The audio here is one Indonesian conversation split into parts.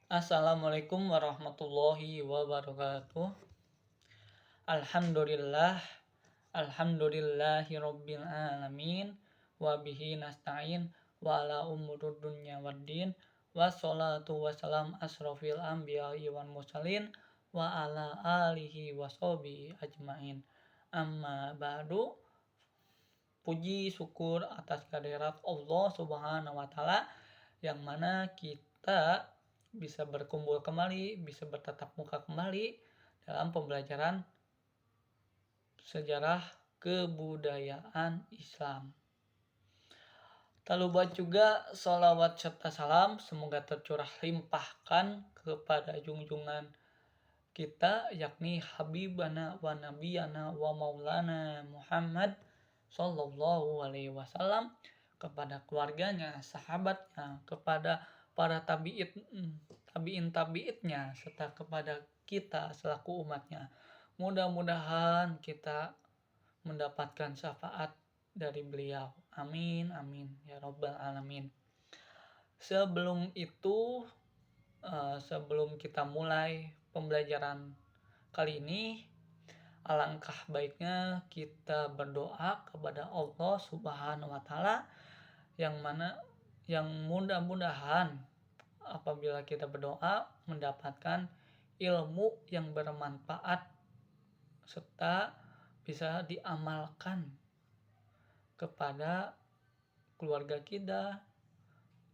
Assalamualaikum warahmatullahi wabarakatuh. Alhamdulillah, alhamdulillahi rabbil alamin, wa bihi nasta'in, wa ala umurud dunya waddin, wassalatu wassalam asrofil anbiya'i wal mursalin, wa ala alihi wa sahbihi ajmain. Amma ba'du, puji syukur atas kehadirat Allah Subhanahu wa taala yang mana kita bisa berkumpul kembali, bisa bertatap muka kembali dalam pembelajaran sejarah kebudayaan Islam. Tak lupa juga sholawat serta salam semoga tercurah limpahkan kepada junjungan kita yakni Habibana wa Nabiyana wa Maulana Muhammad Sallallahu Alaihi Wasallam, kepada keluarganya, sahabatnya, kepada para tabi'in-tabi'itnya, serta kepada kita selaku umatnya. Mudah-mudahan kita mendapatkan syafaat dari beliau. Amin, amin, ya Rabbal Alamin. Sebelum itu, sebelum kita mulai pembelajaran kali ini, alangkah baiknya kita berdoa kepada Allah Subhanahu wa taala yang mudah-mudahan apabila kita berdoa mendapatkan ilmu yang bermanfaat serta bisa diamalkan kepada keluarga kita,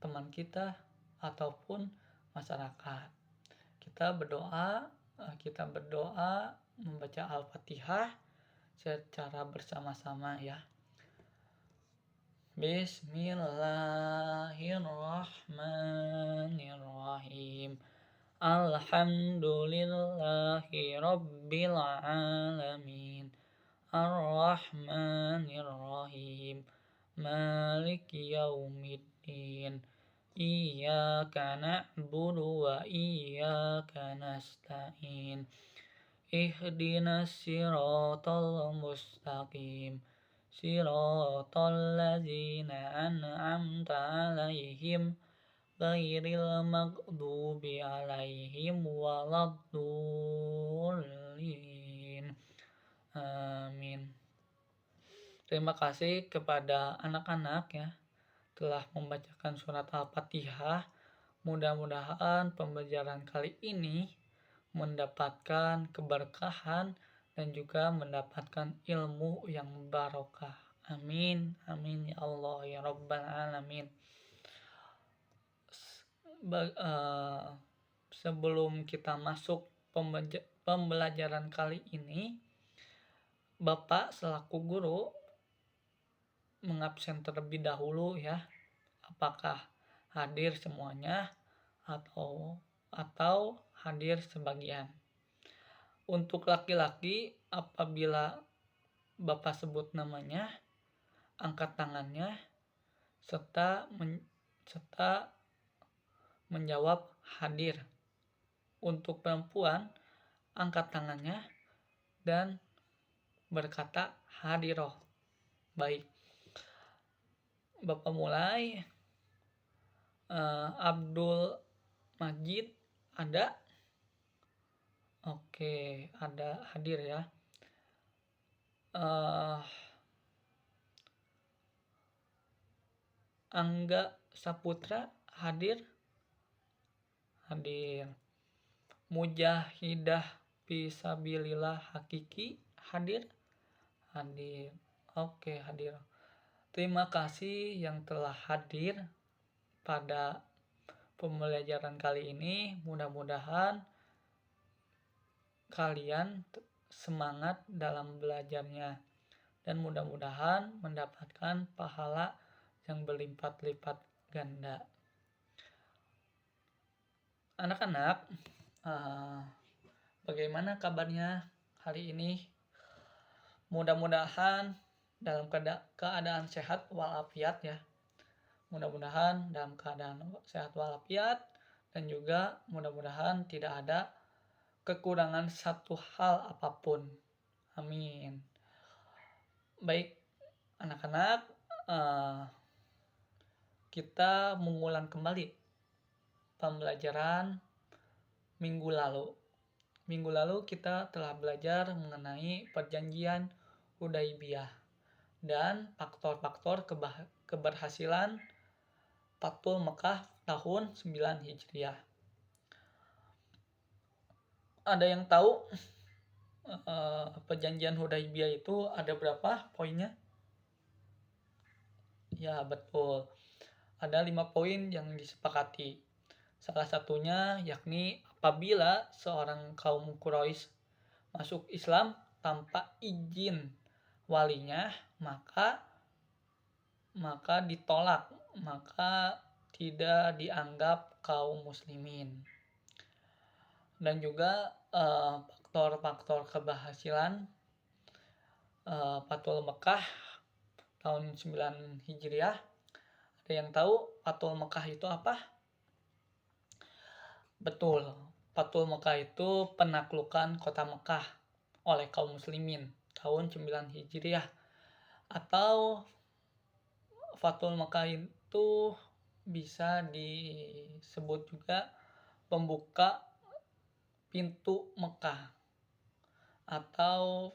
teman kita, ataupun masyarakat. Kita berdoa membaca Al-Fatihah secara bersama-sama ya. Bismillahirrahmanirrahim. Alhamdulillahi rabbil alamin. Ar-Rahmanir-Rahim. Maliki yaumiddin. Iyyaka na'budu wa iyyaka nasta'in. Ihdinas siratal mustaqim. Siratal ladzina an'amta 'alaihim ghairil maghdubi 'alaihim waladdallin. Amin. Terima kasih kepada anak-anak ya telah membacakan surat Al-Fatihah. Mudah-mudahan pembelajaran kali ini mendapatkan keberkahan dan juga mendapatkan ilmu yang barokah. Amin, amin ya Allah ya Rabbal Alamin. Sebelum kita masuk pembelajaran kali ini, Bapak selaku guru mengabsen terlebih dahulu ya. Apakah hadir semuanya atau hadir sebagian. Untuk laki-laki apabila Bapak sebut namanya, angkat tangannya serta menjawab hadir. Untuk perempuan angkat tangannya dan berkata hadiroh. Baik, Bapak mulai. Abdul Majid ada? Oke, ada hadir ya. Angga Saputra hadir? Hadir. Mujahidah Fisabilillah Hakiki hadir? Hadir. Oke, hadir. Terima kasih yang telah hadir pada pembelajaran kali ini. Mudah-mudahan kalian semangat dalam belajarnya dan mudah-mudahan mendapatkan pahala yang berlipat-lipat ganda. Anak-anak, bagaimana kabarnya hari ini? Mudah-mudahan dalam keadaan sehat walafiat ya. Mudah-mudahan dalam keadaan sehat walafiat dan juga mudah-mudahan tidak ada kekurangan satu hal apapun. Amin. Baik, anak-anak, kita mengulang kembali pembelajaran minggu lalu. Minggu lalu kita telah belajar mengenai perjanjian Hudaibiyah dan faktor-faktor keberhasilan Fathul Mekah tahun 9 Hijriah. Ada yang tahu perjanjian Hudaibiyah itu ada berapa poinnya? Ya, betul. Ada 5 poin yang disepakati. Salah satunya yakni apabila seorang kaum Quraisy masuk Islam tanpa izin walinya, maka ditolak, maka tidak dianggap kaum muslimin. Dan juga faktor-faktor keberhasilan Fathul Mekah tahun 9 Hijriah. Ada yang tahu Fathul Mekah itu apa? Betul, Fathul Mekah itu penaklukan kota Mekah oleh kaum muslimin tahun 9 Hijriah. Atau Fathul Mekah itu bisa disebut juga pembuka pintu Mekah atau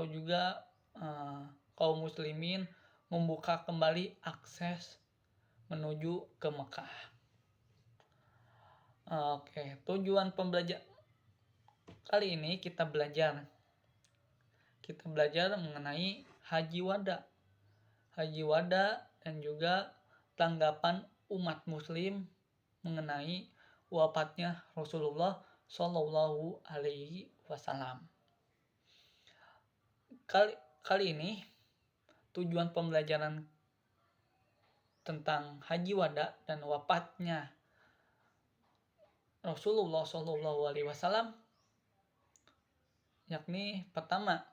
juga kaum muslimin membuka kembali akses menuju ke Mekah. Oke, tujuan pembelajaran kali ini kita belajar mengenai Haji Wada. Haji Wada dan juga tanggapan umat muslim mengenai wafatnya Rasulullah Shallallahu Alaihi Wasallam. Kali ini tujuan pembelajaran tentang Haji Wada dan wafatnya Rasulullah Shallallahu Alaihi Wasallam, yakni pertama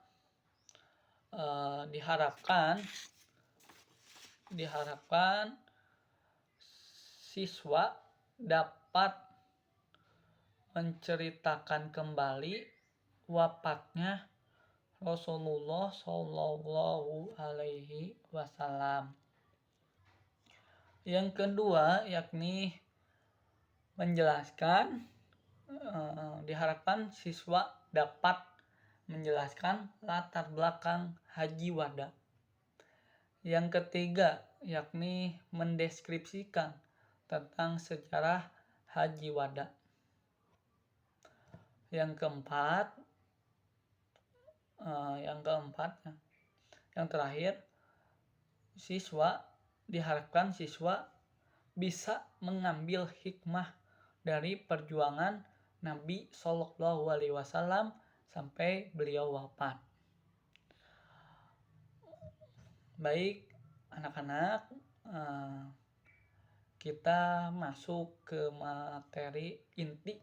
diharapkan siswa dapat menceritakan kembali wafatnya Rasulullah Shallallahu Alaihi Wasallam. Yang kedua yakni diharapkan siswa dapat menjelaskan latar belakang Haji Wada. Yang ketiga yakni mendeskripsikan tentang sejarah Haji Wada. Yang terakhir, diharapkan siswa bisa mengambil hikmah dari perjuangan Nabi Shallallahu Alaihi Wasallam sampai beliau wafat. Baik anak-anak, kita masuk ke materi inti.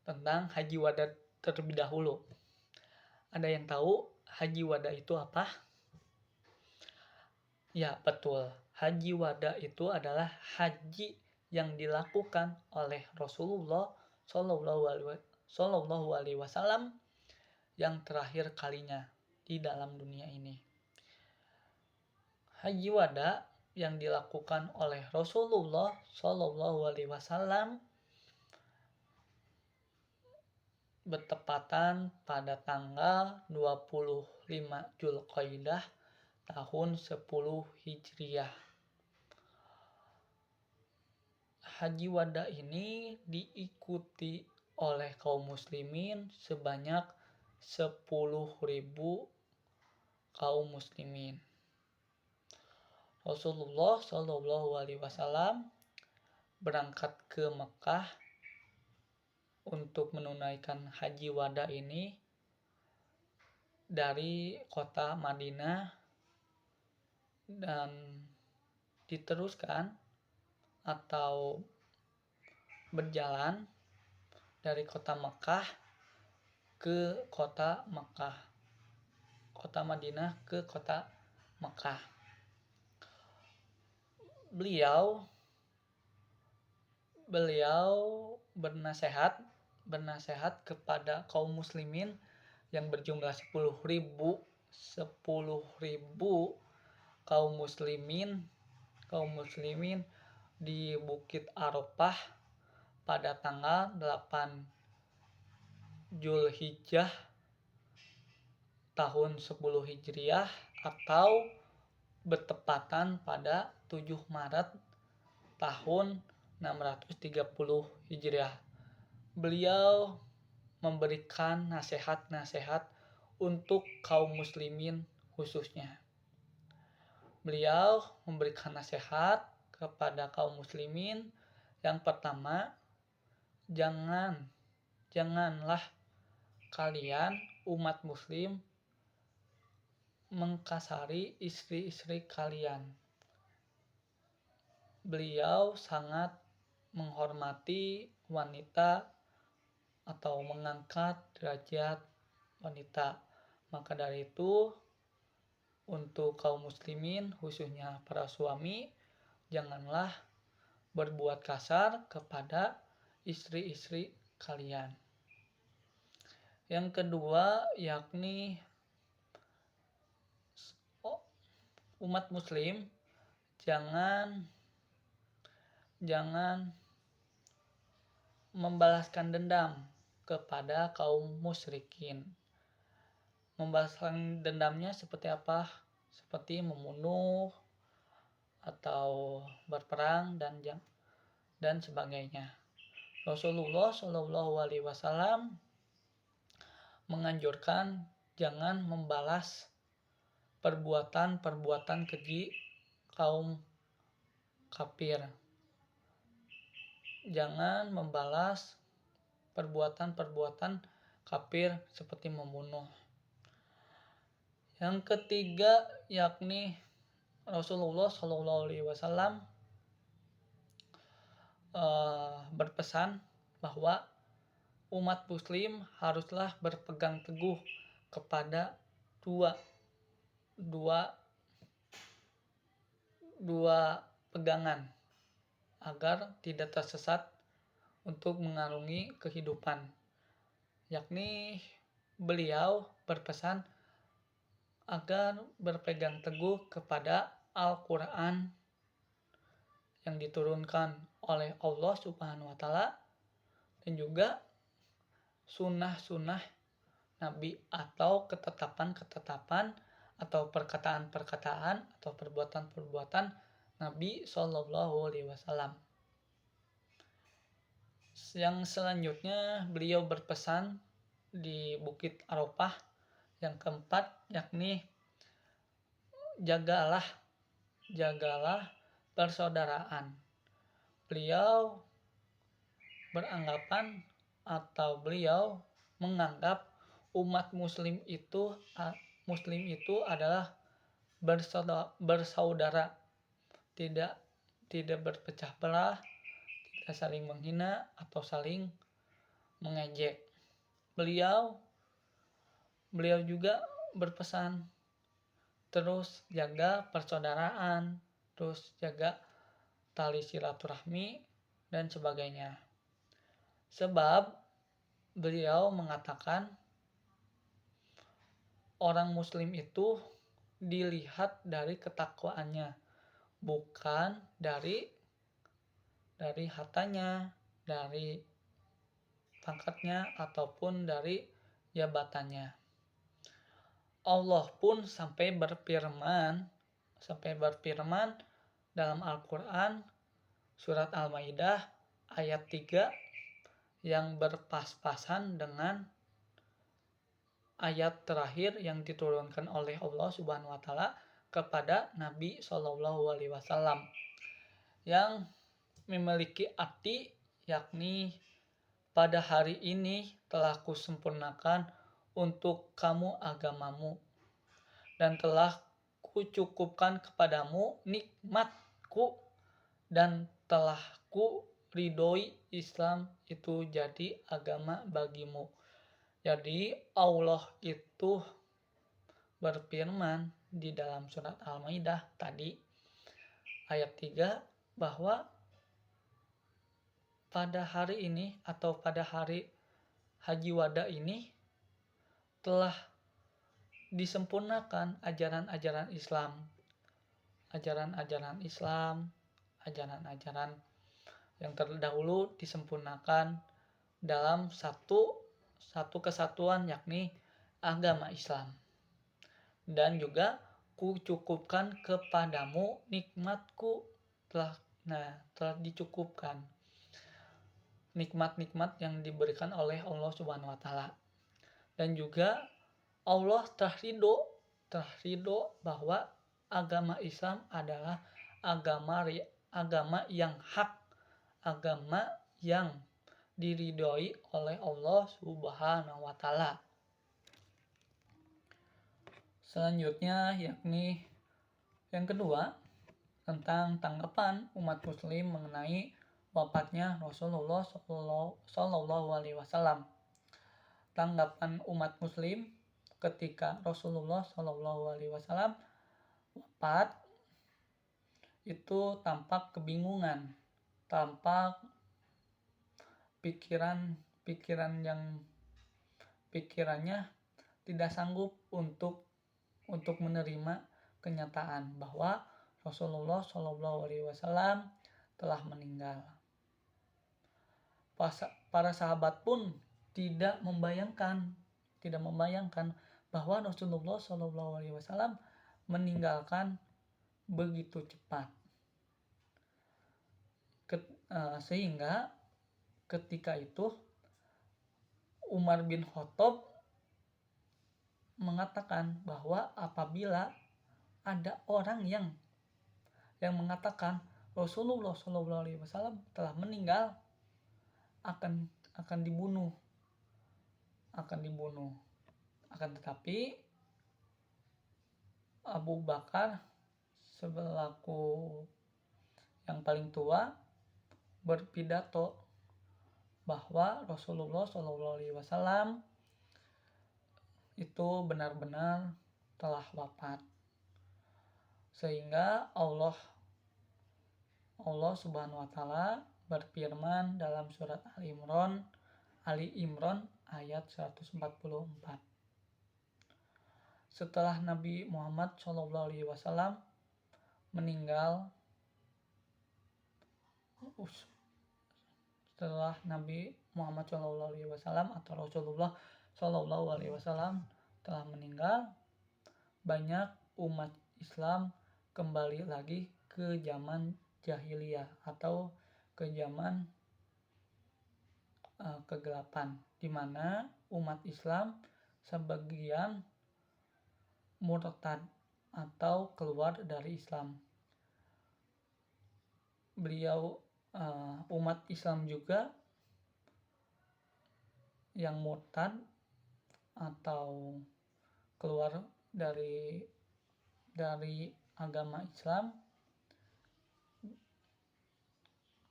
Tentang Haji Wada terlebih dahulu. Ada yang tahu Haji Wada itu apa? Ya, betul. Haji Wada itu adalah haji yang dilakukan oleh Rasulullah Shallallahu Alaihi Wasallam yang terakhir kalinya di dalam dunia ini. Haji Wada yang dilakukan oleh Rasulullah Shallallahu Alaihi Wasallam bertepatan pada tanggal 25 Dzulqa'dah tahun 10 Hijriah. Haji Wada ini diikuti oleh kaum muslimin sebanyak 10.000 kaum muslimin. Rasulullah Shallallahu Alaihi Wasallam berangkat ke Mekah untuk menunaikan Haji Wada ini dari kota Madinah dan diteruskan atau berjalan dari kota Mekah ke kota Mekah, kota Madinah ke kota Mekah. Beliau bernasihat kepada kaum muslimin yang berjumlah 10.000 kaum muslimin kaum muslimin di Bukit Arafah pada tanggal 8 Zulhijjah tahun 10 Hijriah atau bertepatan pada 7 Maret tahun 630 Hijriah. Beliau memberikan nasihat-nasihat untuk kaum muslimin khususnya. Beliau memberikan nasihat kepada kaum muslimin. Yang pertama, janganlah kalian umat muslim mengkasari istri-istri kalian. Beliau sangat menghormati wanita atau mengangkat derajat wanita. Maka dari itu, untuk kaum muslimin khususnya para suami, janganlah berbuat kasar kepada istri-istri kalian. Yang kedua yakni umat muslim jangan membalaskan dendam kepada kaum musyrikin. Membalaskan dendamnya seperti apa? Seperti membunuh atau berperang dan sebagainya. Rasulullah Shallallahu Alaihi Wasallam menganjurkan jangan membalas perbuatan-perbuatan keji kaum kafir. Jangan membalas perbuatan-perbuatan kafir seperti membunuh. Yang ketiga yakni Rasulullah Shallallahu Alaihi Wasallam berpesan bahwa umat muslim haruslah berpegang teguh kepada dua pegangan agar tidak tersesat untuk mengarungi kehidupan. Yakni beliau berpesan agar berpegang teguh kepada Al-Quran yang diturunkan oleh Allah Subhanahu wa Ta'ala dan juga sunnah-sunnah Nabi atau ketetapan-ketetapan atau perkataan-perkataan atau perbuatan-perbuatan Nabi Shallallahu Alaihi Wasallam. Yang selanjutnya beliau berpesan di Bukit Arafah yang keempat yakni jagalah persaudaraan. Beliau beranggapan atau beliau menganggap umat muslim itu adalah bersaudara, tidak berpecah belah, tidak saling menghina atau saling mengejek. Beliau juga berpesan terus jaga persaudaraan, terus jaga tali silaturahmi dan sebagainya. Sebab beliau mengatakan orang muslim itu dilihat dari ketakwaannya, bukan dari hartanya, dari pangkatnya ataupun dari jabatannya. Allah pun sampai berfirman dalam Al-Quran surat Al-Maidah ayat 3 yang berpas-pasan dengan ayat terakhir yang diturunkan oleh Allah Subhanahu wa Ta'ala kepada Nabi Shallallahu Alaihi Wasallam yang memiliki arti yakni pada hari ini telah kusempurnakan untuk kamu agamamu dan telah kucukupkan kepadamu nikmatku dan telah ku ridhoi Islam itu jadi agama bagimu. Jadi Allah itu berfirman di dalam surat Al-Maidah tadi ayat 3 bahwa pada hari ini atau pada hari Haji Wada ini telah disempurnakan ajaran-ajaran Islam. ajaran-ajaran Islam, ajaran-ajaran yang terdahulu disempurnakan dalam satu kesatuan, yakni agama Islam. Dan juga kucukupkan kepadamu nikmatku, telah dicukupkan nikmat-nikmat yang diberikan oleh Allah Subhanahu wa taala. Dan juga Allah telah ridho bahwa agama Islam adalah agama yang hak, agama yang diridhoi oleh Allah Subhanahu wa taala. Selanjutnya yakni yang kedua, tentang tanggapan umat muslim mengenai wafatnya Rasulullah Shallallahu Alaihi Wasallam. Tanggapan umat muslim ketika Rasulullah Shallallahu Alaihi Wasallam wafat itu tampak kebingungan, tampak pikirannya tidak sanggup untuk menerima kenyataan bahwa Rasulullah Shallallahu Alaihi Wasallam telah meninggal. Para sahabat pun tidak membayangkan bahwa Rasulullah Shallallahu Alaihi Wasallam meninggalkan begitu cepat. Sehingga ketika itu Umar bin Khattab mengatakan bahwa apabila ada orang yang mengatakan Rasulullah Shallallahu Alaihi Wasallam telah meninggal, akan dibunuh. Akan tetapi Abu Bakar selaku yang paling tua berpidato bahwa Rasulullah Shallallahu Alaihi Wasallam itu benar-benar telah wafat, sehingga Allah Subhanahu wa taala berfirman dalam surat Ali Imran ayat 144. Setelah Nabi Muhammad SAW meninggal, setelah Nabi Muhammad SAW atau Rasulullah SAW telah meninggal, banyak umat Islam kembali lagi ke zaman jahiliyah atau ke zaman kegelapan, di mana umat Islam sebagian murtad atau keluar dari Islam. Umat Islam juga yang murtad atau keluar dari agama Islam,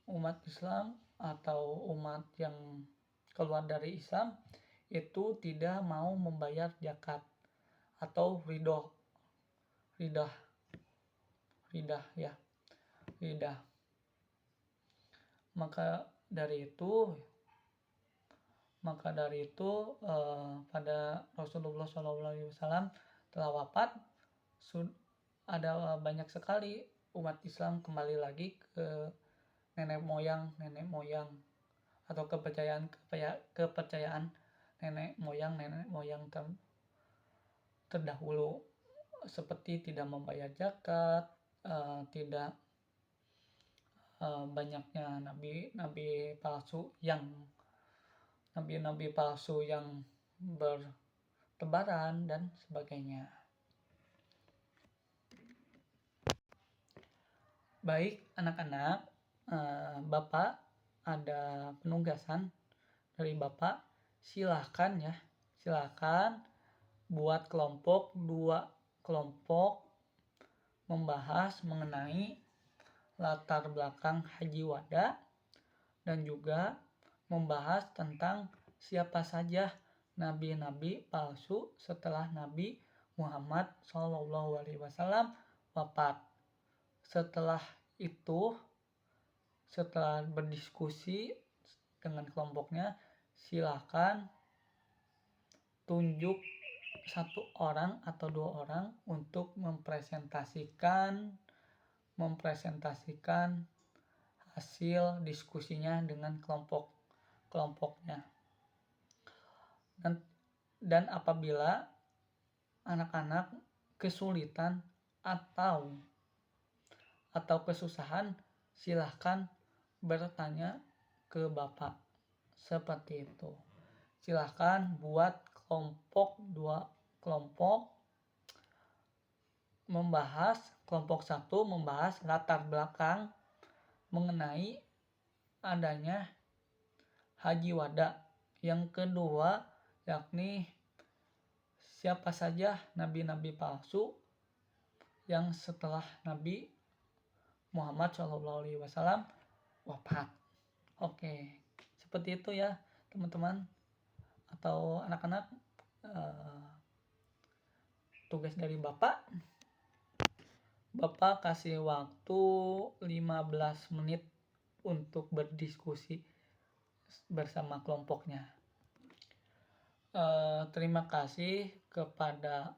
umat Islam atau umat yang keluar dari Islam itu tidak mau membayar zakat atau ridah. Maka dari itu pada Rasulullah SAW telah wafat, ada banyak sekali umat Islam kembali lagi ke nenek moyang atau kepercayaan nenek moyang terdahulu, seperti tidak membayar zakat, tidak banyaknya nabi palsu yang bertebaran dan sebagainya. Baik anak-anak, Bapak ada penugasan dari Bapak, silakan buat 2 kelompok membahas mengenai latar belakang Haji Wada dan juga membahas tentang siapa saja nabi-nabi palsu setelah Nabi Muhammad SAW wafat. Setelah itu, setelah berdiskusi dengan kelompoknya, silakan tunjuk 1 orang atau 2 orang untuk mempresentasikan mempresentasikan hasil diskusinya dengan kelompoknya. Dan apabila anak-anak kesulitan atau kesusahan, silahkan bertanya ke Bapak. Seperti itu. Silahkan buat dua kelompok membahas. Kelompok 1 membahas latar belakang mengenai adanya haji wada. Yang kedua yakni siapa saja nabi-nabi palsu yang setelah Nabi Muhammad SAW wafat. Oke, seperti itu ya teman-teman atau anak-anak. Tugas dari Bapak kasih waktu 15 menit untuk berdiskusi bersama kelompoknya. Terima kasih kepada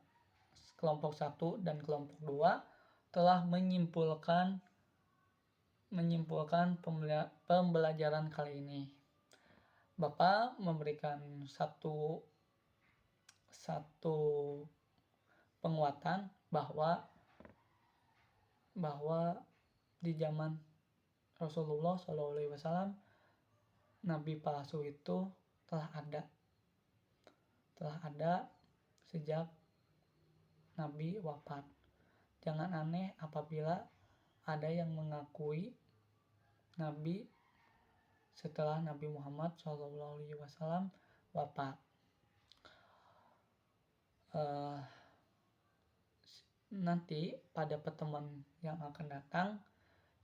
kelompok 1 dan kelompok 2 telah menyimpulkan pembelajaran kali ini. Bapak memberikan satu penguatan bahwa di zaman Rasulullah SAW nabi palsu itu telah ada sejak Nabi wafat. Jangan aneh apabila ada yang mengakui Nabi setelah Nabi Muhammad SAW wafat. Nanti pada pertemuan yang akan datang,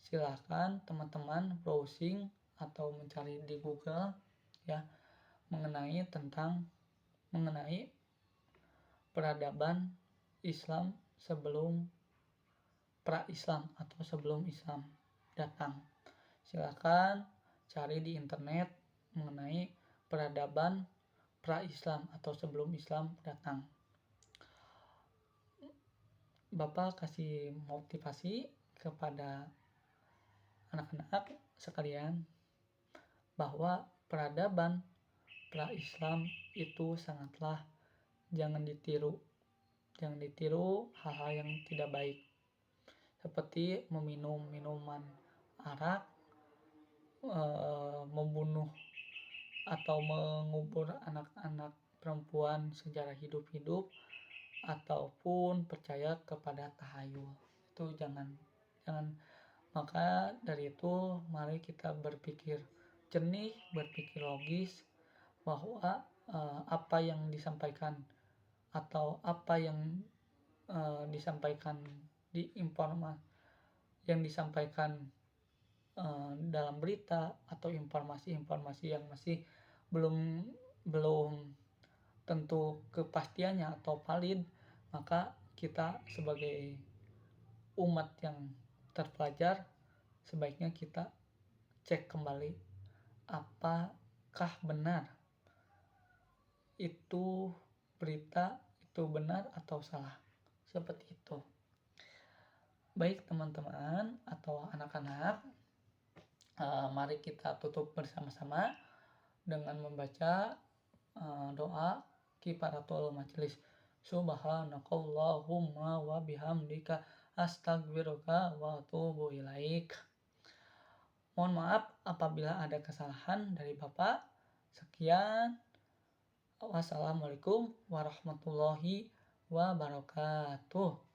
silakan teman-teman browsing atau mencari di Google ya mengenai peradaban Islam sebelum pra-Islam atau sebelum Islam datang. Silakan cari di internet mengenai peradaban pra-Islam atau sebelum Islam datang. Bapak kasih motivasi kepada anak-anak sekalian bahwa peradaban pra-Islam itu sangatlah jangan ditiru hal-hal yang tidak baik seperti meminum minuman arak, membunuh atau mengubur anak-anak perempuan secara hidup-hidup ataupun percaya kepada tahayul. Itu jangan. Maka dari itu mari kita berpikir jernih, berpikir logis bahwa apa yang disampaikan atau apa yang disampaikan yang disampaikan dalam berita atau informasi-informasi yang masih belum tentu kepastiannya atau valid, maka kita sebagai umat yang terpelajar sebaiknya kita cek kembali apakah benar itu berita itu benar atau salah, seperti itu. Baik teman-teman atau anak-anak, mari kita tutup bersama-sama dengan membaca doa kifaratul majelis. Subhanakallahumma wa bihamdika astaghfiruka wa atubu ilaik. Mohon maaf apabila ada kesalahan dari Bapak. Sekian. Wassalamualaikum warahmatullahi wabarakatuh.